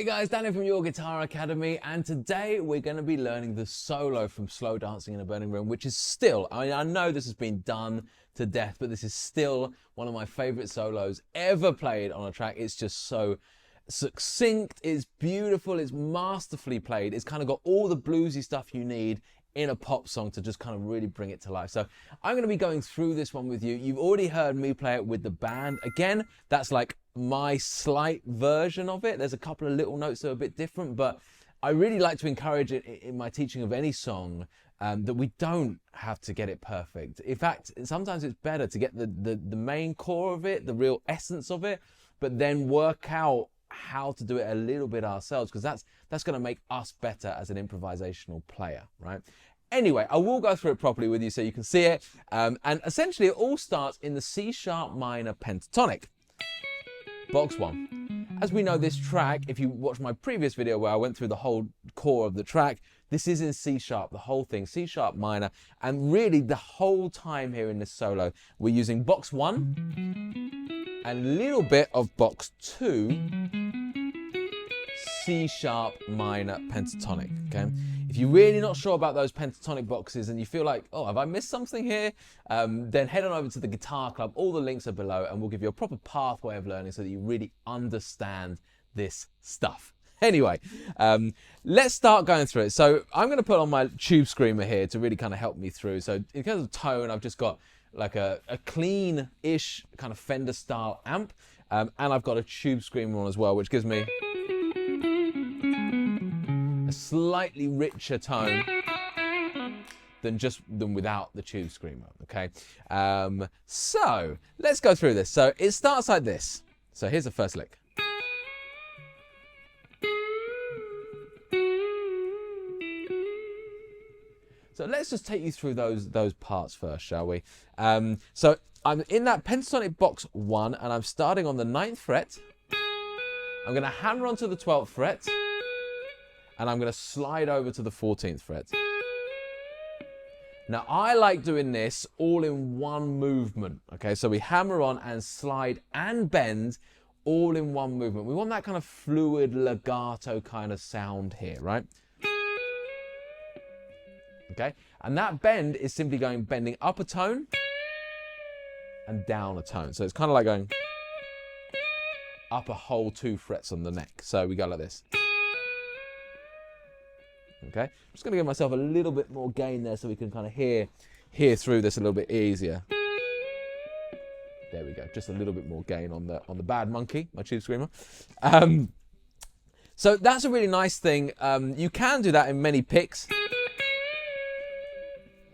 Hey guys, Danny from Your Guitar Academy, and today we're going to be learning the solo from Slow Dancing in a Burning Room, which is still, I know this has been done to death, but this is still one of my favorite solos ever played on a track. It's just so succinct, it's beautiful, it's masterfully played. It's kind of got all the bluesy stuff you need in a pop song to just kind of really bring it to life. So I'm going to be going through this one with you. You've already heard me play it with the band. Again, that's like my slight version of it. There's a couple of little notes that are a bit different, but I really like to encourage it in my teaching of any song that we don't have to get it perfect. In fact, sometimes it's better to get the main core of it, the real essence of it, but then work out how to do it a little bit ourselves, because that's going to make us better as an improvisational player, right? Anyway, I will go through it properly with you so you can see it. And essentially it all starts in the C sharp minor pentatonic, box 1. As we know, this track, if you watch my previous video where I went through the whole core of the track, this is in C sharp, the whole thing, C sharp minor. And really the whole time here in this solo, we're using box 1 and a little bit of box 2, C sharp minor pentatonic, okay? If you're really not sure about those pentatonic boxes and you feel like, oh, have I missed something here? Then head on over to the Guitar Club. All the links are below and we'll give you a proper pathway of learning so that you really understand this stuff. Anyway, let's start going through it. So I'm going to put on my Tube Screamer here to really kind of help me through. So in terms of tone, I've just got like a clean-ish kind of Fender style amp. And I've got a Tube Screamer on as well, which gives me a slightly richer tone than without the Tube Screamer, okay? So let's go through this. So it starts like this. So here's the first lick. So let's just take you through those parts first, shall we? So I'm in that pentatonic box 1 and I'm starting on the 9th fret. I'm going to hammer onto the 12th fret and I'm going to slide over to the 14th fret. Now I like doing this all in one movement, okay? So we hammer on and slide and bend all in one movement. We want that kind of fluid legato kind of sound here, right? Okay, and that bend is simply bending up a tone and down a tone. So it's kind of like going up a whole 2 frets on the neck. So we go like this. Okay, I'm just going to give myself a little bit more gain there so we can kind of hear through this a little bit easier. There we go, just a little bit more gain on the Bad Monkey, my Tube Screamer. So that's a really nice thing. You can do that in many picks.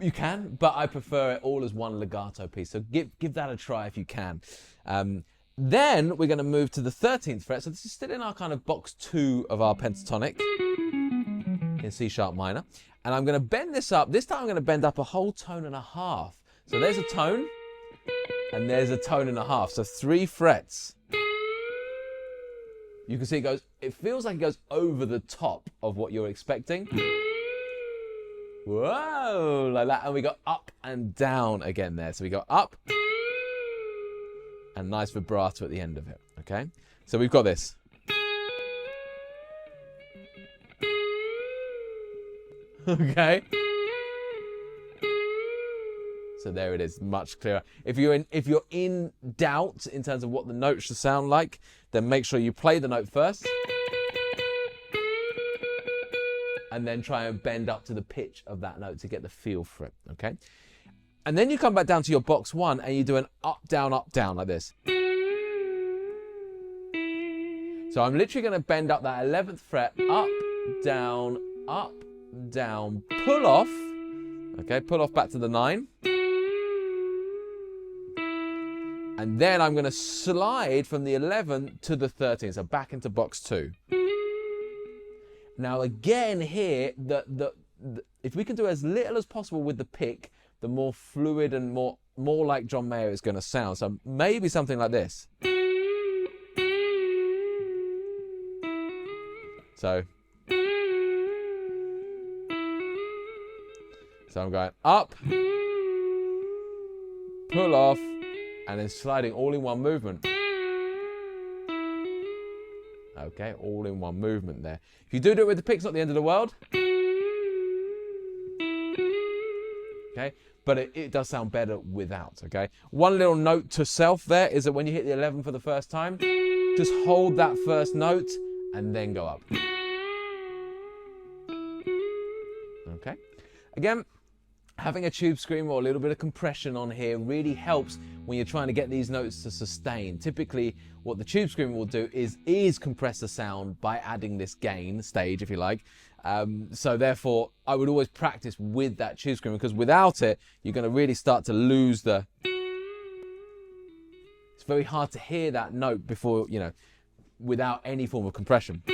You can, but I prefer it all as one legato piece. So give that a try if you can. Then we're going to move to the 13th fret. So this is still in our kind of box 2 of our pentatonic in C sharp minor. And I'm going to bend this up. This time I'm going to bend up a whole tone and a half. So there's a tone and there's a tone and a half. So 3 frets. You can see it feels like it goes over the top of what you're expecting. Whoa, like that. And we go up and down again there. So we go up and nice vibrato at the end of it, okay? So we've got this. Okay. So there it is, much clearer. If you're in doubt in terms of what the note should sound like, then make sure you play the note first. And then try and bend up to the pitch of that note to get the feel for it, okay? And then you come back down to your box 1 and you do an up, down, like this. So I'm literally going to bend up that 11th fret, up, down, pull off, okay? Pull off back to the 9. And then I'm going to slide from the 11th to the 13th, so back into box 2. Now again here, if we can do as little as possible with the pick, the more fluid and more like John Mayer is going to sound. So maybe something like this. So I'm going up, pull off, and then sliding all in one movement. Okay, all in one movement there. If you do it with the pick, it's not the end of the world. Okay, but it does sound better without, okay? One little note to self there is that when you hit the 11 for the first time, just hold that first note and then go up. Okay, again, having a tube screamer or a little bit of compression on here really helps when you're trying to get these notes to sustain. Typically, what the tube screamer will do is compress the sound by adding this gain stage, if you like. So therefore, I would always practice with that tube screamer, because without it, you're going to really start to lose the... It's very hard to hear that note before, you know, without any form of compression.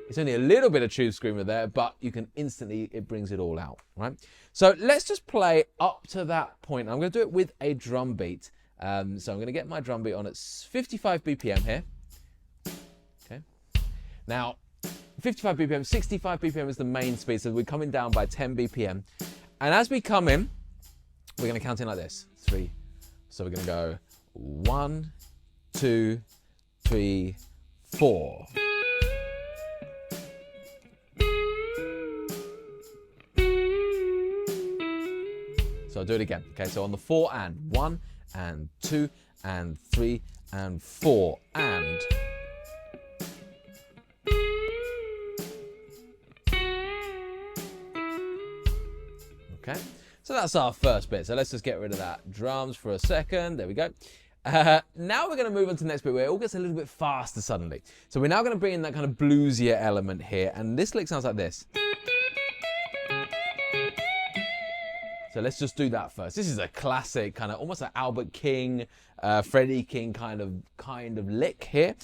It's only a little bit of tube screamer there, but you can instantly, it brings it all out, right? So let's just play up to that point. I'm going to do it with a drum beat. So I'm going to get my drum beat on at 55 BPM here. Okay. Now, 55 BPM, 65 BPM is the main speed, so we're coming down by 10 BPM. And as we come in, we're going to count in like this. 3. So we're going to go 1, 2, 3, 4. So I'll do it again. Okay, so on the 4 and 1 and 2 and 3 and 4 and. Okay, so that's our first bit. So let's just get rid of that drums for a second. There we go. Now we're going to move on to the next bit where it all gets a little bit faster suddenly. So we're now going to bring in that kind of bluesier element here. And this lick sounds like this. So let's just do that first. This is a classic kind of almost like Albert King, Freddie King kind of lick here.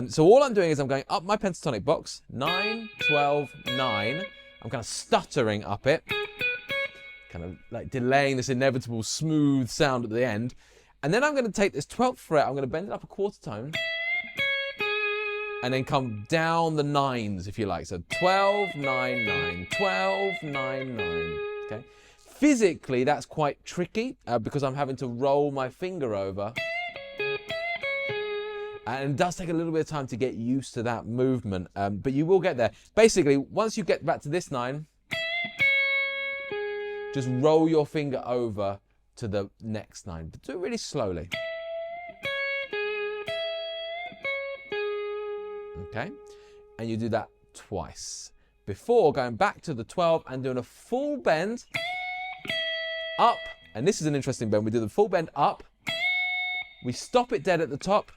So all I'm doing is I'm going up my pentatonic box, 9, 12, 9. I'm kind of stuttering up it, kind of like delaying this inevitable smooth sound at the end. And then I'm going to take this 12th fret, I'm going to bend it up a quarter tone, and then come down the 9s, if you like. So 12, 9, 9, 12, 9, 9. Okay. Physically, that's quite tricky because I'm having to roll my finger over. And it does take a little bit of time to get used to that movement, but you will get there. Basically, once you get back to this 9, just roll your finger over to the next 9, but do it really slowly. Okay, and you do that twice before going back to the 12 and doing a full bend up, and this is an interesting bend. We do the full bend up, we stop it dead at the top,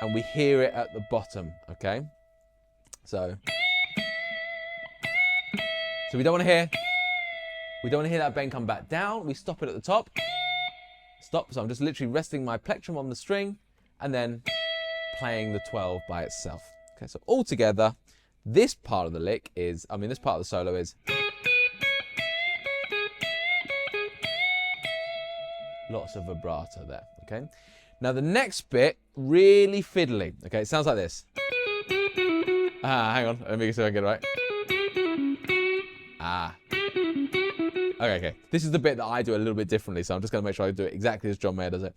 and we hear it at the bottom, okay? So we don't want to hear that bend come back down. We stop it at the top. Stop, so I'm just literally resting my plectrum on the string and then playing the 12 by itself. Okay, so all together, this part of the lick is, this part of the solo is lots of vibrato there, okay? Now the next bit, really fiddly, okay? It sounds like this. Hang on, let me see if I can get it right. Okay. This is the bit that I do a little bit differently, so I'm just going to make sure I do it exactly as John Mayer does it.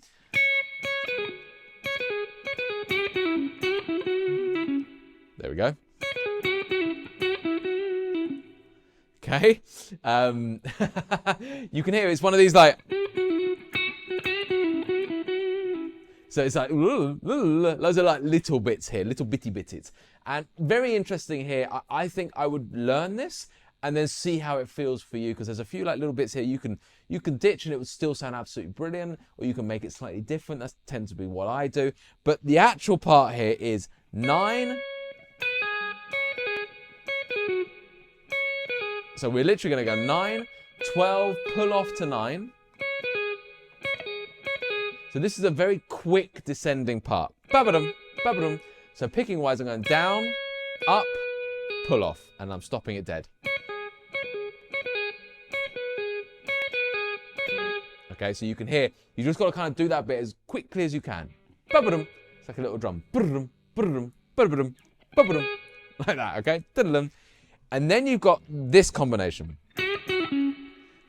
There we go. Okay. You can hear it's one of these like... So it's like loads of like little bits here, little bitty bits. And very interesting here. I think I would learn this and then see how it feels for you, because there's a few like little bits here you can ditch and it would still sound absolutely brilliant, or you can make it slightly different. That tends to be what I do. But the actual part here is 9. So we're literally going to go 9, 12, pull off to 9. So this is a very quick descending part. Ba-ba-dum, ba-ba-dum. So picking wise, I'm going down, up, pull off, and I'm stopping it dead. Okay, so you can hear, you just got to kind of do that bit as quickly as you can. Ba-ba-dum. It's like a little drum. Ba-da-dum, ba-da-dum, ba-da-dum, ba-ba-dum. Like that, okay? Da-da-dum. And then you've got this combination.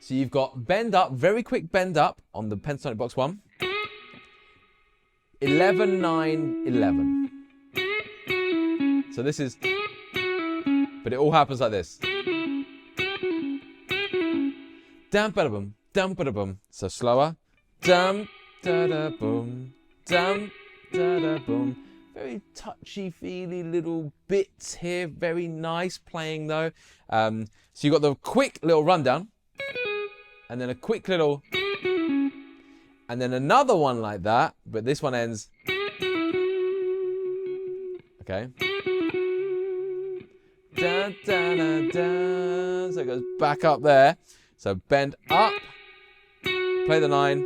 So you've got bend up, very quick bend up on the pentatonic box 1. 11, 9, 11. So this is, but it all happens like this. Dum ba da boom, dum ba da boom. So slower. Dum da da boom, dum da da boom. Very touchy-feely little bits here. Very nice playing though. So you got the quick little rundown, and then a quick little, and then another one like that, but this one ends. Okay. Da, da, da, da. So it goes back up there. So bend up, play the 9.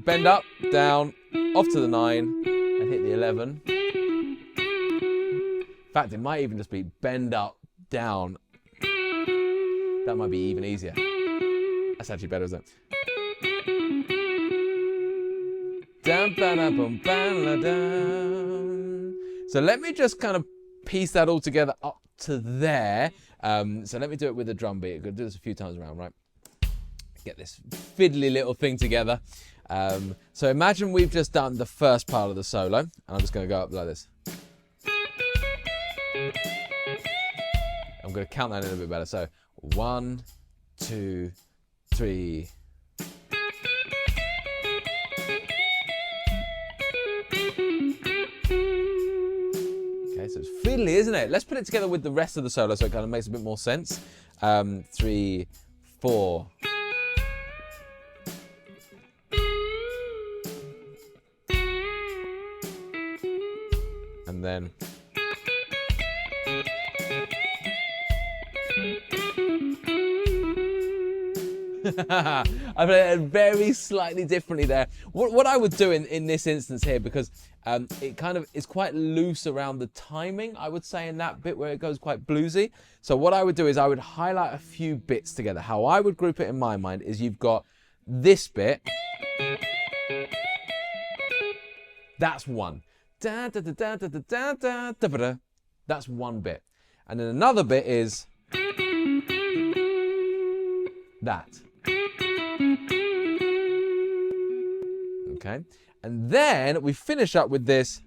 Bend up, down, off to the 9, and hit the 11. In fact, it might even just be bend up, down. That might be even easier. That's actually better, isn't it? Dum, ba, da, boom, ba, da, dum. So let me just kind of piece that all together up to there. So let me do it with a drum beat. I'm going to do this a few times around, right? Get this fiddly little thing together. So imagine we've just done the first part of the solo, and I'm just going to go up like this. I'm going to count that in a bit better. So 1, 2, 3. Okay, so it's fiddly, isn't it? Let's put it together with the rest of the solo so it kind of makes a bit more sense. 3, 4. And then I played it very slightly differently there. What I would do in this instance here, because it kind of is quite loose around the timing, I would say, in that bit where it goes quite bluesy. So what I would do is I would highlight a few bits together. How I would group it in my mind is you've got this bit. That's one. Da, da, da, da, da, da, da, da, da. That's one bit. And then another bit is that. Okay. And then we finish up with this.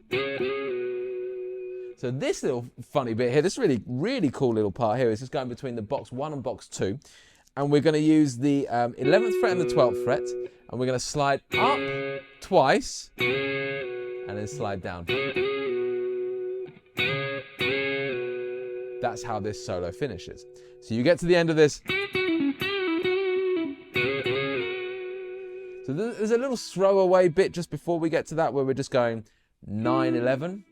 So this little funny bit here, this really, really cool little part here is just going between the box 1 and box 2. And we're going to use the 11th fret and the 12th fret. And we're going to slide up twice. And then slide down. That's how this solo finishes. So you get to the end of this. So there's a little throwaway bit just before we get to that where we're just going 9, 11.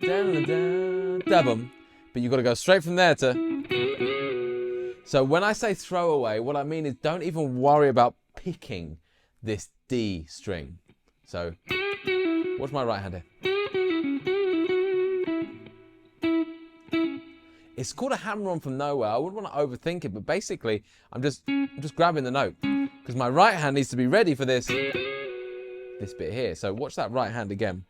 Dabum. But you've got to go straight from there to. So when I say throwaway, what I mean is don't even worry about picking this D string. So, watch my right hand here. It's called a hammer-on from nowhere. I wouldn't want to overthink it, but basically, I'm just grabbing the note because my right hand needs to be ready for this bit here. So watch that right hand again.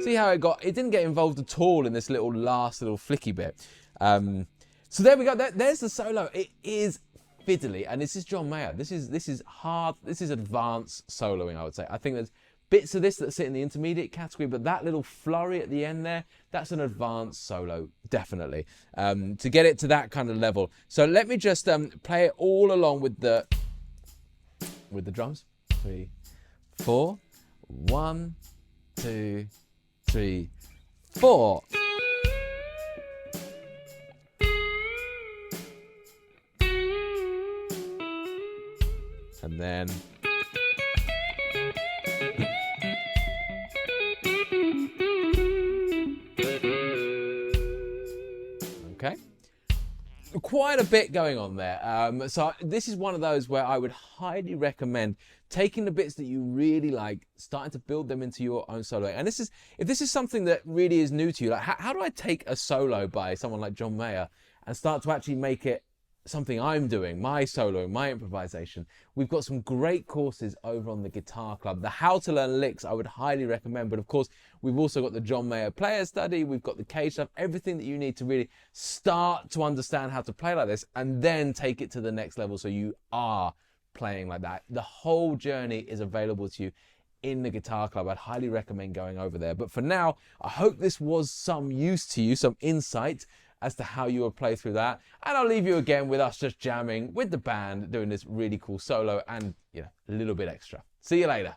See how it didn't get involved at all in this last little flicky bit. So there we go. There's the solo. It is fiddly, and this is John Mayer. This is hard. This is advanced soloing, I would say. I think there's bits of this that sit in the intermediate category, but that little flurry at the end there, that's an advanced solo, definitely, to get it to that kind of level. So let me just play it all along with the drums. 3, 4. 1, 2, 3, 4. And then okay, quite a bit going on there. So this is one of those where I would highly recommend taking the bits that you really like, starting to build them into your own solo. And if this is something that really is new to you, like how do I take a solo by someone like John Mayer and start to actually make it something I'm doing, my soloing, my improvisation? We've got some great courses over on the Guitar Club. The How to Learn Licks I would highly recommend, but of course we've also got the John Mayer Player Study, we've got the Cage stuff, everything that you need to really start to understand how to play like this and then take it to the next level so you are playing like that. The whole journey is available to you in the Guitar Club. I'd highly recommend going over there. But for now, I hope this was some use to you, some insight as to how you would play through that. And I'll leave you again with us just jamming with the band, doing this really cool solo and, you know, a little bit extra. See you later.